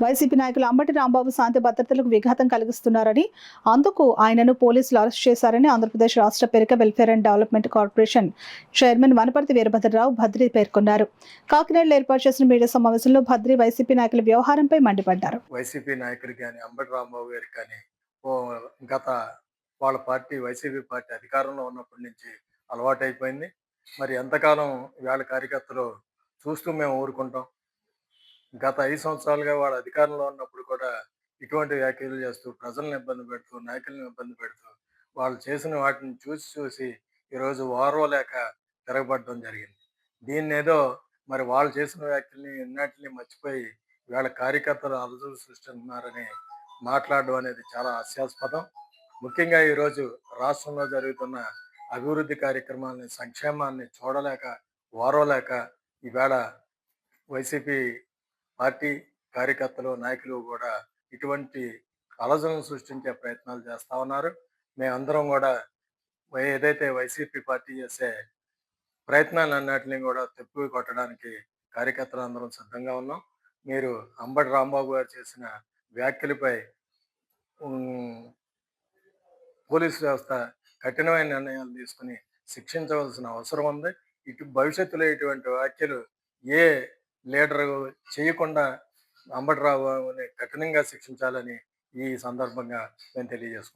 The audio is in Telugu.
వైసీపీ నాయకులు అంబటి రాంబాబు శాంతి భద్రతలకు విఘాతం కలిగిస్తున్నారని, అందుకు ఆయనను పోలీసులు అరెస్ట్ చేశారని ఆంధ్రప్రదేశ్ రాష్ట్ర Perika welfare and development corporation chairman Wanaparthy Veerabhadrarao Bhadri పేర్కొన్నారు. కాకినాడలో ఏర్పాటు చేసిన మీడియా సమావేశంలో భద్రి వైసీపీ నాయకుల వ్యవహారంపై మండిపడ్డారు. వైసీపీ నాయకులు కానీ అంబటి రాంబాబు గారికి కానీ గత వాళ్ళ పార్టీ వైసీపీ పార్టీ అధికారంలో ఉన్నప్పటి నుంచి అలవాటైపోయింది. మరి ఎంతకాలం వాళ్ళ కార్యకర్తలు చూస్తూ మేము ఊరుకుంటాం. గత 5 సంవత్సరాలుగా వాళ్ళ అధికారంలో ఉన్నప్పుడు కూడా ఇటువంటి వ్యాఖ్యలు చేస్తూ ప్రజలను ఇబ్బంది పెడుతూ నాయకులను ఇబ్బంది పెడుతూ వాళ్ళు చేసిన వాటిని చూసి చూసి ఈరోజు ఓర్వలేక తిరగబడడం జరిగింది. దీన్నేదో మరి వాళ్ళు చేసిన వ్యాఖ్యల్ని ఎన్నాటిని మర్చిపోయి వీళ్ళ కార్యకర్తలు అలజడులు సృష్టిస్తున్నారని మాట్లాడడం అనేది చాలా హాస్యాస్పదం. ముఖ్యంగా ఈరోజు రాష్ట్రంలో జరుగుతున్న అభివృద్ధి కార్యక్రమాలని, సంక్షేమాన్ని చూడలేక, ఓర్వలేక ఈవేళ వైసీపీ పార్టీ కార్యకర్తలు, నాయకులు కూడా ఇటువంటి అలజడులను సృష్టించే ప్రయత్నాలు చేస్తా ఉన్నారు. మేమందరం కూడా ఏదైతే వైసీపీ పార్టీ చేసే ప్రయత్నాలన్నిటిని కూడా తిప్పి కొట్టడానికి కార్యకర్తలందరం సిద్ధంగా ఉన్నాం. మీరు అంబటి రాంబాబు గారు చేసిన వ్యాఖ్యలపై పోలీసు వ్యవస్థ కఠినమైన నిర్ణయాలు తీసుకుని శిక్షించవలసిన అవసరం ఉంది. భవిష్యత్తులో ఇటువంటి వ్యాఖ్యలు ఏ లీడరు చేయకుండా అంబటి రాంబాబుని కఠినంగా శిక్షించాలని ఈ సందర్భంగా మేము తెలియజేసుకుంటాం.